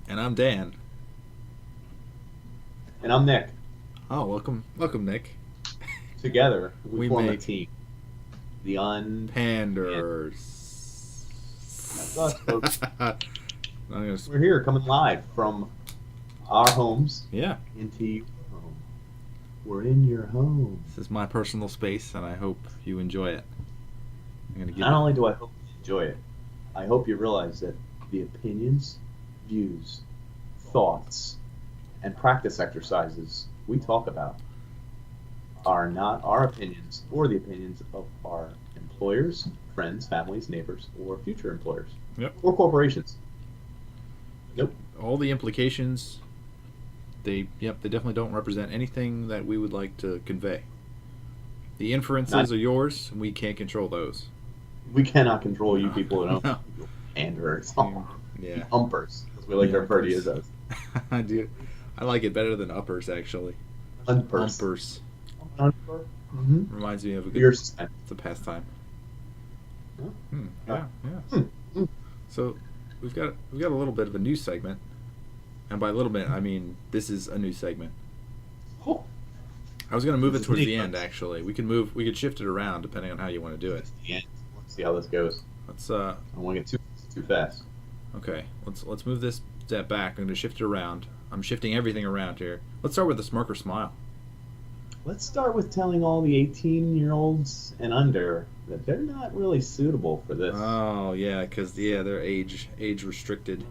And I'm Dan. And I'm Nick. Oh, welcome, Nick. Together, we We form a make team. The un and panders. that's us, folks. I'm gonna, We're here coming live from our homes yeah, into your home. We're in your home. this is my personal space, and I hope you enjoy it. I'm gonna give Not you. only do I hope you enjoy it, I hope you realize that the opinions, views, thoughts, and practice exercises we talk about are not our opinions or the opinions of our employers, friends, families, neighbors, or future employers Yep. or corporations. Nope. All the implications. They definitely don't represent anything that we would like to convey. The Not inferences are yours, and we can't control those. we cannot control you No, people at home. no. You panders. You Yeah, umpers, as we like to the refer to you uppers. as I do. I like it better than uppers, actually. umpers. Umpers Umper. Mm-hmm. reminds me of a good. Beer suspense. It's a pastime. Huh? Yeah, yeah. Hmm. Hmm. So we've got a little bit of a news segment, and by a little bit I mean this is a news segment. Oh, I was gonna move this it is towards neat, the end. folks. Actually, we could shift it around depending on how you want to do it. It's the end. Let's see how this goes. Let's I don't want to get too fast. okay. Let's move this step back. I'm gonna shift it around. I'm shifting everything around here. Let's start with the smirk or smile. Let's start with telling all the 18-year-olds and under that they're not really suitable for this. Oh yeah, because they're age restricted.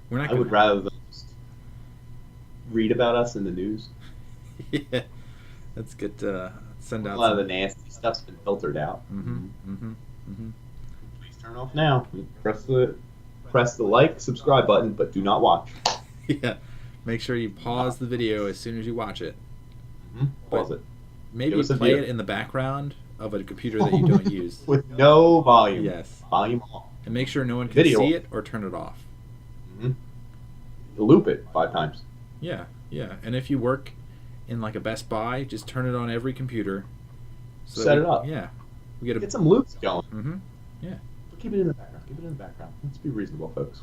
We're not I would gonna. rather them just read about us in the news. Yeah, let's get send A out lot of the some. nasty stuff's been filtered out. Mm-hmm. Mm-hmm. Mm-hmm. Please turn off now. Press the like, subscribe button, but do not watch. Yeah. Make sure you pause the video as soon as you watch it. Pause it. Maybe Give us a play view. it in the background of a computer that you don't use. With no volume. Yes. Volume off. And make sure no one can Video. see it or turn it off. hmm Loop it 5 times. Yeah, yeah. And if you work in like a Best Buy, just turn it on every computer. Set it up. Yeah. We get a. Get some loops going. Mm-hmm. But keep it in the background. Keep it in the background. Let's be reasonable, folks.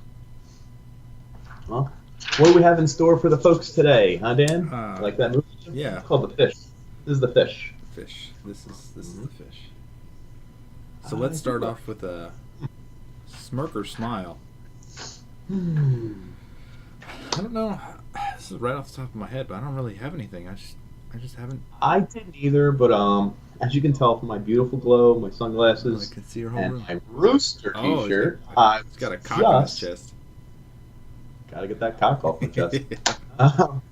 Well, what do we have in store for the folks today, huh, Dan? Like that movie? Yeah. It's called The Fish. This is The Fish. Fish. This is Mhm. the fish. So let's start off with a smirk or smile. Hmm. I don't know. This is right off the top of my head, but I don't really have anything. I just haven't. I didn't either, but as you can tell from my beautiful glow, my I sunglasses, can see your whole and room. my rooster Oh, t-shirt, it's got a cock on his chest. Gotta get that cock off my chest. Um,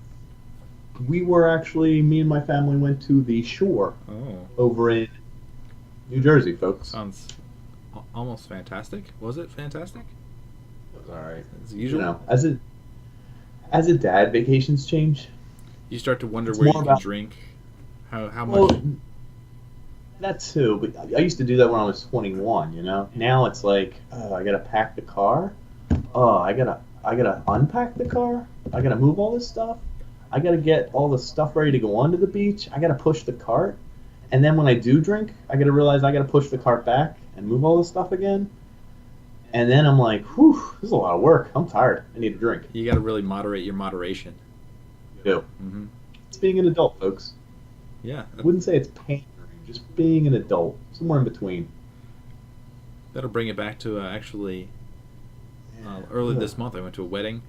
we were actually, me and my family went to the shore Oh, over in New Jersey, folks. sounds almost fantastic. Was it fantastic? It was all right. As You usual. know, as a dad, vacations change. You start to wonder It's where you more can about- drink. How Well, much? that too, but I used to do that when I was 21. You know, now it's like, oh, I gotta pack the car. Oh, I gotta unpack the car. I gotta move all this stuff. I gotta get all the stuff ready to go onto the beach. I gotta push the cart, and then when I do drink, I gotta realize I gotta push the cart back and move all this stuff again. And then I'm like, whew, this is a lot of work. I'm tired. I need a drink. You got to really moderate your moderation. Do. Mm-hmm. It's being an adult, folks. Yeah, I wouldn't say it's pandering, just being an adult, somewhere in between. that'll bring it back to actually early Yeah. this month. I went to a wedding,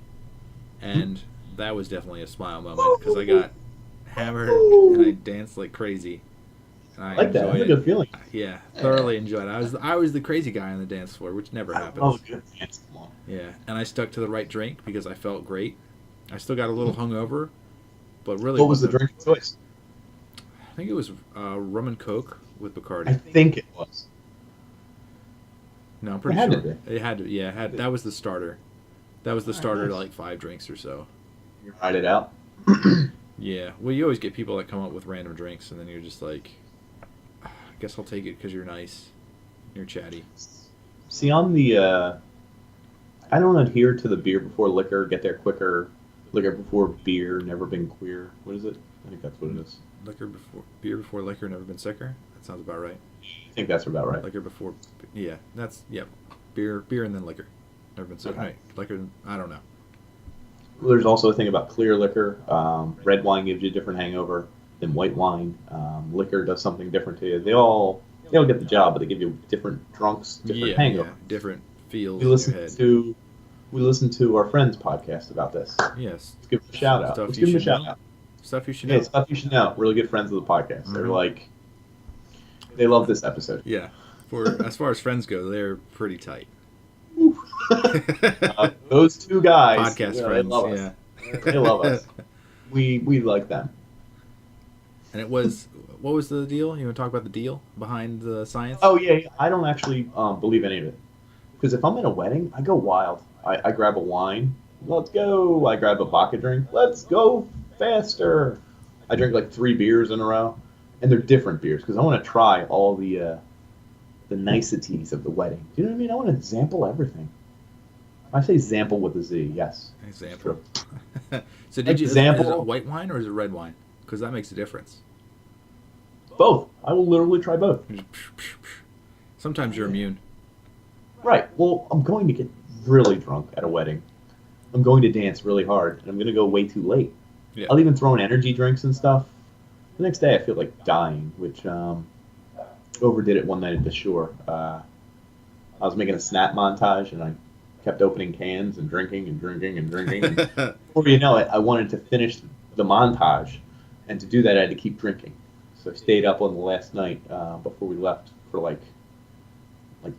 and that was definitely a smile moment because I got hammered and I danced like crazy. And I I like that. That's a enjoyed good feeling. Yeah, thoroughly enjoyed it. I was the crazy guy on the dance floor, which never happens. Oh, good dance. Come on. Yeah, and I stuck to the right drink because I felt great. I still got a little hungover, but really, What was the wasn't- drink of choice? I think it was rum and coke with I Bacardi. think it was. No, I'm pretty It had sure to it had to. Yeah, it had that was the starter. That was the Alright, starter to nice. like 5 drinks or so. You ride it out. Yeah, well, you always get people that come up with random drinks, and then you're just like, I guess I'll take it because you're nice, you're chatty. See, on the, I don't adhere to the beer before liquor, get there quicker, liquor before beer, never been queer. What is it? I think that's what it is. Beer before liquor, never been sicker. That sounds about right. I think that's about right. Liquor before, yeah, that's yep. Beer, and then liquor, never been sicker. Okay. Right, liquor. I don't know. There's also a thing about clear liquor. Red wine gives you a different hangover than white wine. Liquor does something different to you. They all get the job, but they give you different drunks, different Yeah, yeah. hangovers. Different We feels in your listened head. to we listened to our friend's podcast about this. Yes. Let's give them a shout out. Stuff Let's you give them a should shout know. out. Stuff you should Yeah, know. stuff you should know. Really good friends of the podcast. They're Mhm. like, they love this episode. Yeah. For as far as friends go, they're pretty tight. Those two guys, Podcast they friends, love us. yeah. They love us. We like them. And it was, what was the deal? You want to talk about the deal behind the science? Oh yeah, I don't actually believe any of it. Because if I'm at a wedding, I go wild. I grab a wine. Let's go. I grab a vodka drink. Let's go faster. I drink like 3 beers in a row, and they're different beers because I want to try all the niceties of the wedding. Do you know what I mean? I want to sample everything. I say sample with a Z. Yes. Example. True. So did you, Example. is it white wine or is it red wine? Because that makes a difference. Both. I will literally try both. Sometimes you're immune. Right. Well, I'm going to get really drunk at a wedding. I'm going to dance really hard, and I'm going to go way too late. Yeah. I'll even throw in energy drinks and stuff. The next day, I feel like dying, which overdid it one night at the shore. I was making a snap montage, and I kept opening cans and drinking and drinking and drinking. And before you know it, I wanted to finish the montage, and to do that, I had to keep drinking. So I stayed up on the last night before we left for like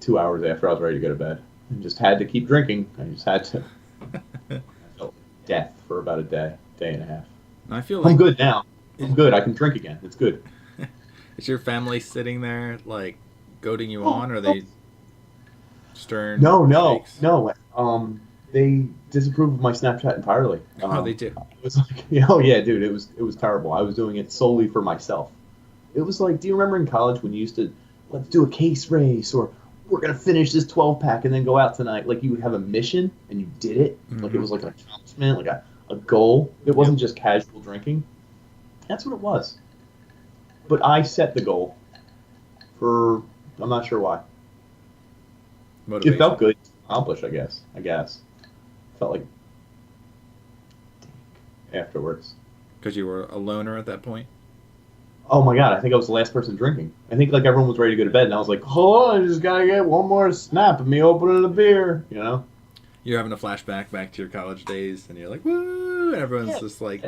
2 hours after I was ready to go to bed, and just had to keep drinking. I just had to. I felt like death for about a day and a half. I feel like I'm good now. I'm good. I can drink again. It's good. is your family sitting there like goading you on, or are they stern? No. shakes? They disapprove of my Snapchat entirely. Oh, they do. It was like, oh yeah, dude, it was terrible. I was doing it solely for myself. It was like, do you remember in college when you used to, let's do a case race, or we're gonna finish this 12-pack and then go out tonight? Like you would have a mission and you did it. Like it was like an accomplishment, like a goal. It wasn't just casual drinking. That's what it was. But I set the goal for, I'm not sure why. Motivation. It felt good to accomplish, I guess. Felt like afterwards. Because you were a loner at that point. Oh my god, I think I was the last person drinking. I think like everyone was ready to go to bed, and I was like, hold on, I just gotta get one more snap of me opening a beer, you know? You're having a flashback back to your college days, and you're like, woo! And everyone's Yeah. just like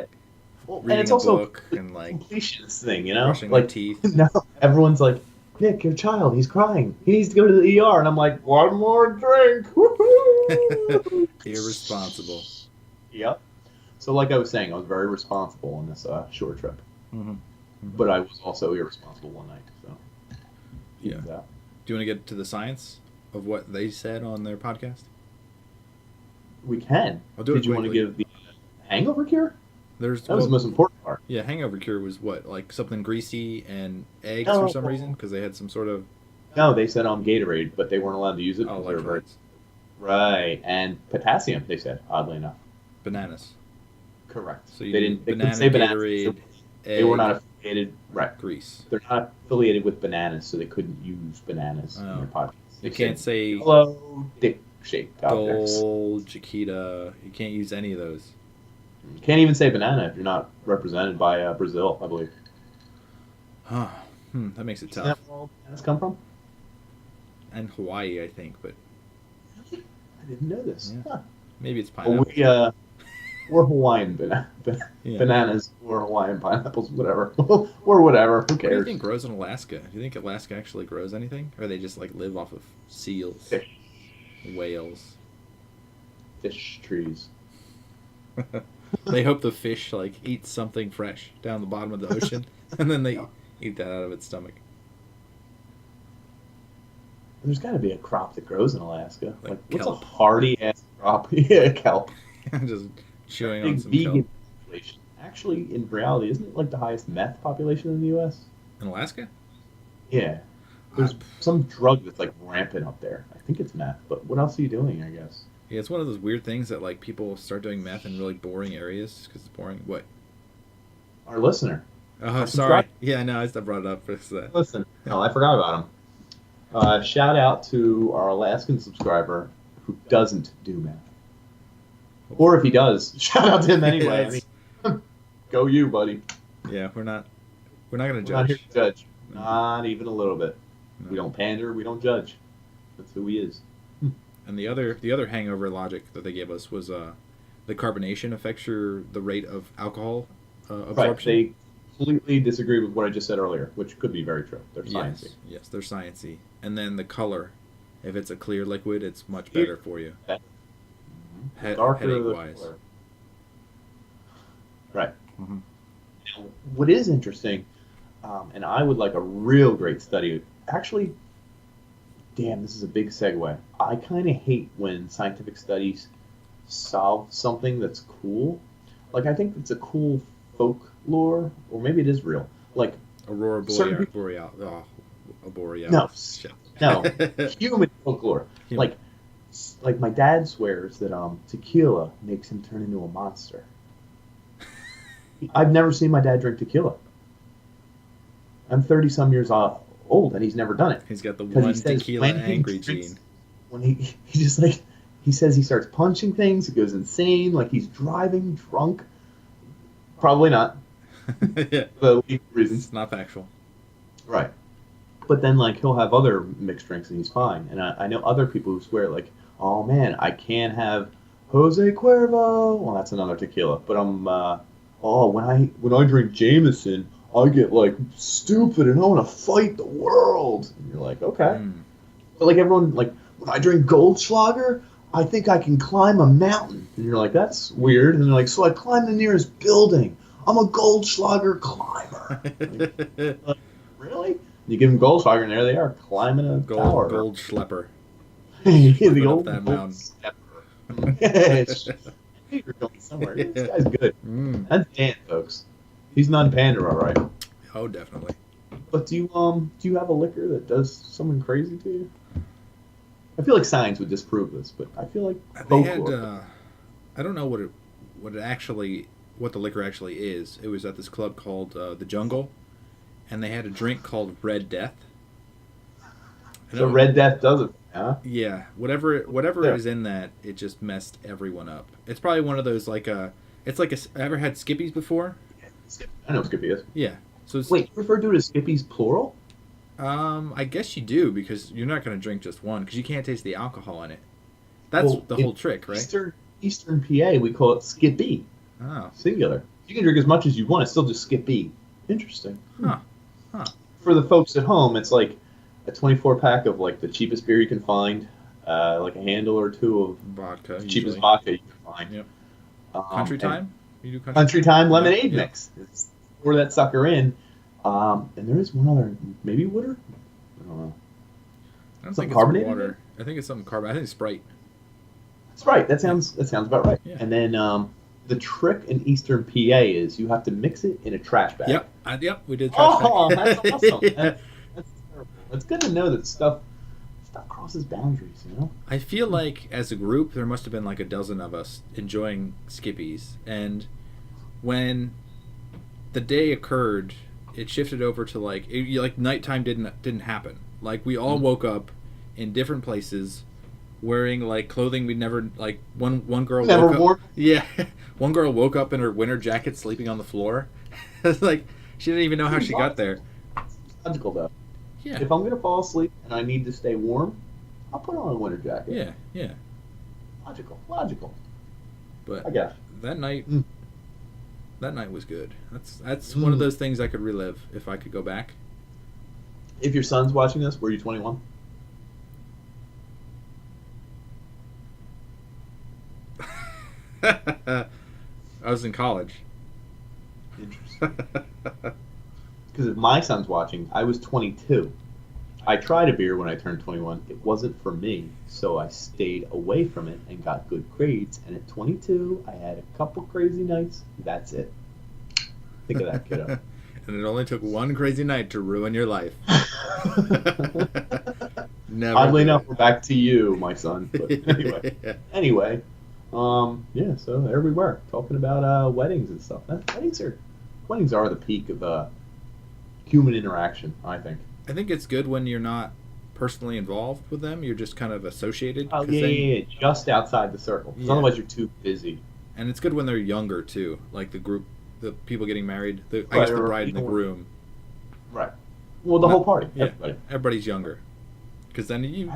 Well, and reading it's a also book and like completionist thing, you know? brushing their Like, teeth. no, everyone's like, Nick, your child, he's crying. He needs to go to the ER. And I'm like, one more drink. Woohoo! Irresponsible. Yep. So like I was saying, I was very responsible on this short trip. Mm-hmm. But I was also irresponsible one night. So Yeah. Do you want to get to the science of what they said on their podcast? We can. I'll do it Did you want to quickly. give the hangover cure? There's That was the most important part. yeah, hangover cure was what, like something greasy and eggs No. for some reason because they had some sort of No, they said Gatorade, but they weren't allowed to use it. because they were very- electrolytes, Right, and potassium. They said, oddly enough. bananas. Correct. So you they do didn't. They banana, couldn't say bananas. Gatorade, They were egg, not affiliated. Right. grease. They're not affiliated with bananas, so they couldn't use bananas in Oh. their podcast. You They can't said, say hello, dick shaped objects. Dole, Chiquita. You can't use any of those. You can't even say banana if you're not represented by Brazil, I believe. Huh. That makes it Isn't tough. that where all bananas come from? And Hawaii, I think, but I didn't know this. Yeah. Huh. maybe it's Well, pineapple. we're Hawaiian Yeah. bananas or Hawaiian pineapples, whatever. or whatever. Who What do you cares? think grows in Alaska? Do you think Alaska actually grows anything, or they just like live off of seals, Fish. whales? Fish trees. They hope the fish like eats something fresh down the bottom of the ocean, and then they eat that out of its stomach. There's got to be a crop that grows in Alaska. Like What's kelp. a hardy ass crop? Yeah, kelp. Just chewing on Big some vegan kelp. population. Actually, in reality, isn't it like the highest meth population in the U.S.? In Alaska? Yeah. There's some drug that's like rampant up there. I think it's meth, but what else are you doing? I guess. Yeah, it's one of those weird things that like people start doing meth in really boring areas because it's boring. What? Our listener. Oh, sorry. Subscribe. Yeah, no, I just brought it up for that. Listen. No, I forgot about him. Shout out to our Alaskan subscriber who doesn't do meth. Or if he does, shout out to him anyway. Yes. I mean, go you, buddy. Yeah, we're not gonna We're not here judge. to judge. Not even a little bit. No. We don't pander. We don't judge. That's who he is. And the other hangover logic that they gave us was the carbonation affects the rate of alcohol Right. absorption. They completely disagree with what I just said earlier, which could be very true. They're sciencey. Yes, they're sciencey. And then the color, if it's a clear liquid, it's much better for you. The darker Headache the wise. color. Right. Mm-hmm. Now, what is interesting, and I would like a real great study. Actually, damn, this is a big segue. I kind of hate when scientific studies solve something that's cool. Like, I think it's a cool folklore, or maybe it is real. Like, Aurora certain Boreal. Oh, a Boreal. no, Shit. no, human folklore. Human. Like my dad swears that tequila makes him turn into a monster. I've never seen my dad drink tequila. I'm 30 some years old, and he's never done it. He's got the 'Cause he one says tequila when he angry drinks- gene. When he just like he says he starts punching things, he goes insane, like he's driving drunk. Probably not. Yeah. The legal reasons. It's not factual. Right. But then, like, he'll have other mixed drinks and he's fine. And I know other people who swear, like, oh man, I can't have Jose Cuervo. Well, that's another tequila. But when I drink Jameson, I get like stupid and I want to fight the world. And you're like, okay. But like everyone, like, when I drink Goldschlager, I think I can climb a mountain. And you're like, that's weird. And they're like, so I climb the nearest building. I'm a Goldschlager climber. Like, really? You give them Goldschlager, and there they are, climbing a tower. Gold schlepper. The Schlepping up old that gold mountain. stepper. Yes. You're going somewhere. This guy's good. That's Dan, folks. He's non-pander, all right. Oh, definitely. But do you have a liquor that does something crazy to you? I feel like science would disprove this, but I feel like They had, folklore. I don't know what the liquor actually is. It was at this club called the Jungle, and they had a drink called Red Death. So Red Death does it, huh? Yeah, whatever Yeah. is in that, it just messed everyone up. It's probably one of those like it's like ever had Skippies before? I know what Skippy is. Yeah. So it's, Wait, you refer to it as Skippies plural? I guess you do because you're not going to drink just one because you can't taste the alcohol in it. That's Well, the in whole trick, right? Eastern PA, we call it Skippy, Oh, singular. You can drink as much as you want. It's still just Skippy. Interesting. Huh. For the folks at home, it's like a 24-pack of like the cheapest beer you can find, like a handle or two of vodka. the Usually. cheapest vodka you can find. Yep. and Country time. You do Country Time lemonade Yeah. mix. Pour that sucker in. And there is one other, maybe water? I don't know. I don't Something think it's carbonated? water. I think it's something carbonated. I think it's Sprite. Sprite. That sounds about right. Yeah. And then the trick in Eastern PA is you have to mix it in a trash bag. Yep. We did. Trash Oh, bag. that's awesome. That's terrible. It's good to know that stuff crosses boundaries, you know? I feel like as a group, there must have been like a dozen of us enjoying Skippies, and when the day occurred, it shifted over to like nighttime didn't happen. Like we all woke up in different places, wearing like clothing we'd never like. One girl Never woke worn. up. Yeah, one girl woke up in her winter jacket, sleeping on the floor. It's like she didn't even know how she got there. Logical, though. Yeah, If I'm going to fall asleep and I need to stay warm, I'll put on a winter jacket. yeah. Logical. But I guess. that night, Mm. that night was good. That's one of those things I could relive if I could go back. If your son's watching this, were you 21? I was in college. Interesting. Because if my son's watching, I was 22. I tried a beer when I turned 21. It wasn't for me, so I stayed away from it and got good grades. And at 22, I had a couple crazy nights. That's it. Think of that, kiddo. And it only took one crazy night to ruin your life. Never. Oddly do enough, it. we're back to you, my son. But anyway. Yeah. Anyway, yeah, so there we were talking about weddings and stuff. Weddings are the peak of human interaction, I think. I think it's good when you're not personally involved with them. You're just kind of associated. Oh, yeah, just outside the circle. Because Yeah. otherwise you're too busy. And it's good when they're younger too, like the group, the people getting married. I Right, guess the or bride and the people- groom. Right. Well, the Not- whole party. Yeah, Everybody. everybody's younger, because then you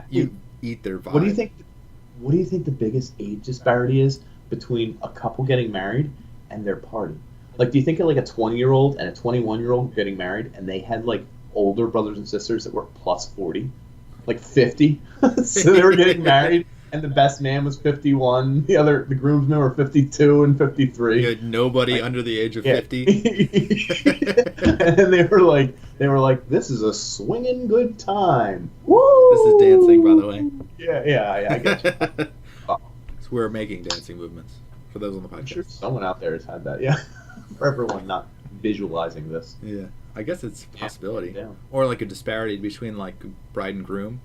eat their vibe. What do you think? What do you think the biggest age disparity is between a couple getting married and their party? Like, do you think of like a 20-year-old and a 21-year-old getting married, and they had like older brothers and sisters that were plus 40, like 50? So they were getting married, and the best man was 51. The groomsmen were 52 and 53. You had nobody under the age of Yeah. 50. And they were like, this is a swinging good time. Woo! This is dancing, by the way. Yeah, I get you. So we're making dancing movements for those on the podcast. I'm sure someone out there has had that. Yeah, for everyone not visualizing this. Yeah, I guess it's a possibility, Yeah. or like a disparity between like bride and groom.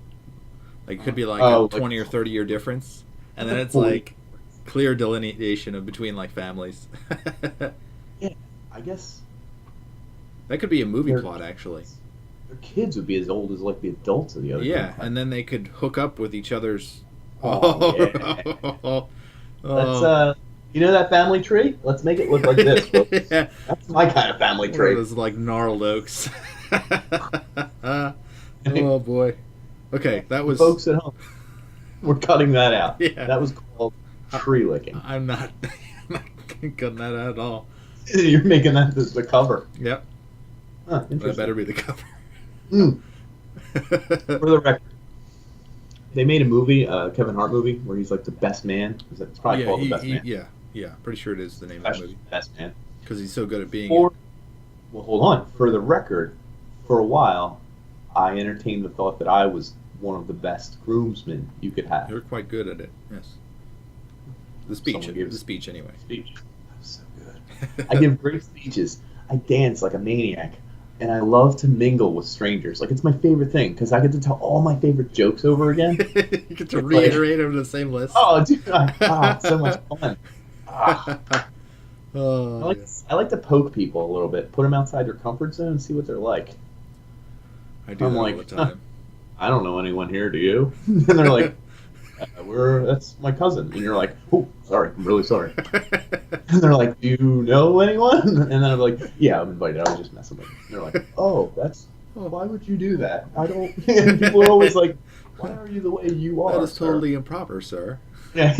Like it could be like Oh, a 20 or 30 year difference, and then it's 40. like clear delineation of between like families. I guess That could be a movie They're- plot, actually. their kids would be as old as like the adults of the other. Yeah, group. and then they could hook up with each other's. Oh, yeah. Oh. Let's you know that family tree? Let's make it look like this. folks. Yeah. That's my kind of family One of tree. those like gnarled oaks. Oh boy. Okay, that was. Folks at home, we're cutting that out. Yeah. That was called tree licking. I'm not cutting that out at all. You're making that the cover. Yep. Huh, That interesting. better be the cover. Mm. For the record, they made a movie, Kevin Hart movie, where he's like the best man. It's probably yeah, called The Best Man. yeah. Pretty sure it is the name of the movie Best Man. because he's so good at being. Well, hold on. For the record, for a while, I entertained the thought that I was one of the best groomsmen you could have. You're quite good at it. Yes. The speech. Someone gives- The speech, anyway. Speech. That was so good. I give great speeches. I dance like a maniac. And I love to mingle with strangers. Like, it's my favorite thing because I get to tell all my favorite jokes over again. You get to It's reiterate over the same list. Oh, dude, it's so much fun. Ah. Oh, I like to poke people a little bit, put them outside their comfort zone and see what they're like. I do I'm that like, all the time. I don't know anyone here, do you? And they're like, that's my cousin. And you're like, oh, sorry, I'm really sorry. And they're like, do you know anyone? And then I'm like, yeah, I'm invited. I was just messing with them. And they're like, oh, why would you do that? I don't. And people are always like, why are you the way you are? That is sir?" totally improper, sir. Yeah.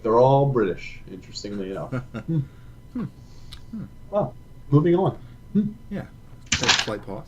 They're all British, interestingly enough. Well, moving on. Yeah. Take a slight pause.